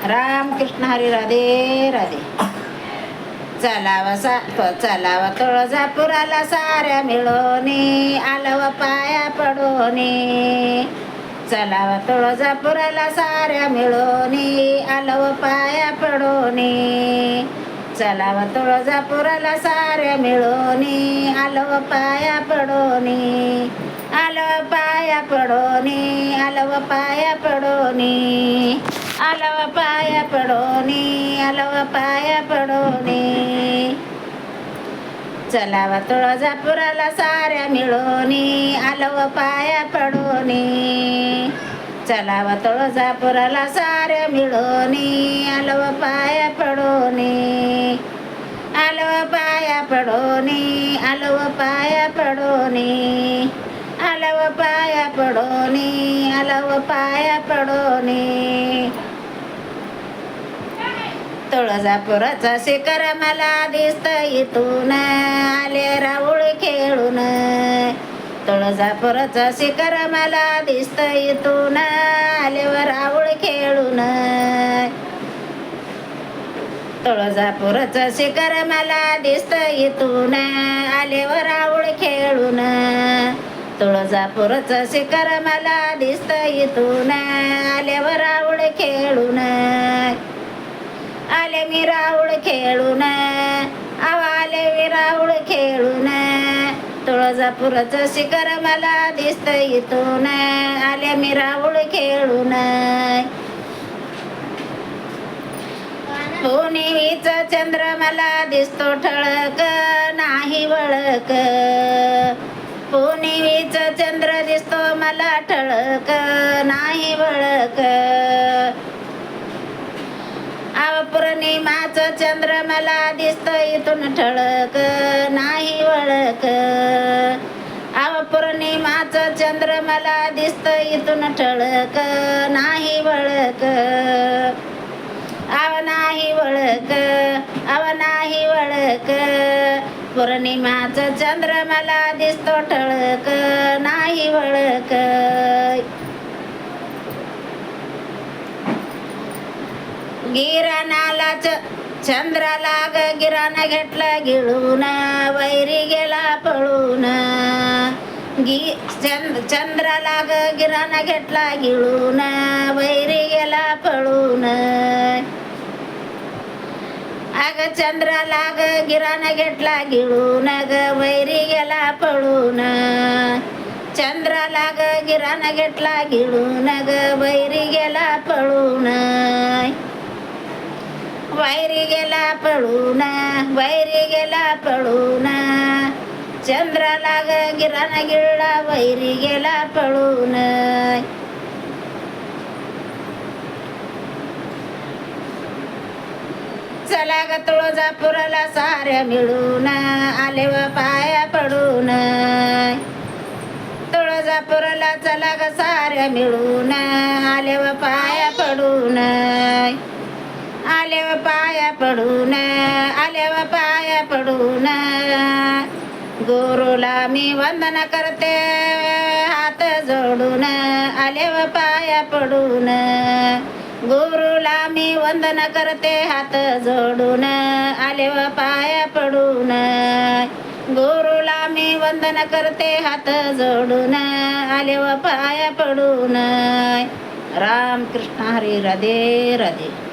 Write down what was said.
राम कृष्ण हरी राधे राधे. चलावा तुळजापुराला साऱ्या मिळूनी आलव पाया पडोनी. चलावा तुळजापुराला साऱ्या मिळूनी आलव पाया पडोनी. चलावा तुळजापुराला साऱ्या मिळूनी आलव पाया पडोनी. आलव पाया पडोनी आलव पाया पडोनी. आलव पाया पडोनी आलव पाया पडोनी. चलावा तुळजापुराला साऱ्या मिळूनी आलव पाया पडोनी. चलावा तुळजापुराला साऱ्या मिळूनी आलव पाया पडोनी. आलव पाया पडोनी आलव पाया पडोनी. आलव पाया पडोनी आलव पाया पडोनी. तुळजापुराचा शिखर मला दिसत इथून आले राऊळ खेळून. तुळजापुराचा शिखर मला दिसत इथून आले राऊळ खेळून. तुळजापुराचा शिखर मला दिसत इथून आले राऊळ खेळून. तुळजापुराचा शिखर मला दिसत इथून आले राऊळ खेळून. आले मी राऊळ खेळून आले मी राऊळ खेळून. तुळजापुराचं शिखर मला दिसत इथून आले मी राऊळ खेळून. पुणेचा चंद्र मला दिसतो ठळक नाही वळक. पुणेचा चंद्र दिसतो मला ठळक नाही वळक. पौर्णिमाचं चंद्र मला दिसतो इथून ठळक नाही वळक. पौर्णिमाचं चंद्र मला दिसतो इथून ठळक नाही वळक. नाही वळक नाही वळक. पौर्णिमाचं चंद्र मला दिसतो ठळक नाही वळक. गिराणाला चंद्राला गिराणा घेतला गिळून वैरी गेला पळून. चंद्राला गिराणा घेतला गिळून वैरी गेला पळून. अग चंद्राला गिराणा घेतला गिळून वैरी गेला पळून. चंद्राला गिराणा घेतला गिळून वैरी गेला पळून. वैरी गेला पळून वैरी गेला पळून. चंद्राला गिराणा गिळला वैरी गेला पळून. चला ग तुळजापुराला साऱ्या मिळून आले व पाया पडून. तुळजापुराला चला ग साऱ्या मिळून आले व पाया पडून. आले व पाया पडून आले व पाया पडून. गुरुला मी वंदन करते हात जोडून आले व पाया पडून. गुरुला मी वंदन करते हात जोडून आले व पाया पडून. गुरुला मी वंदन करते हात जोडून आले व पाया पडून. राम कृष्ण हरी राधे राधे.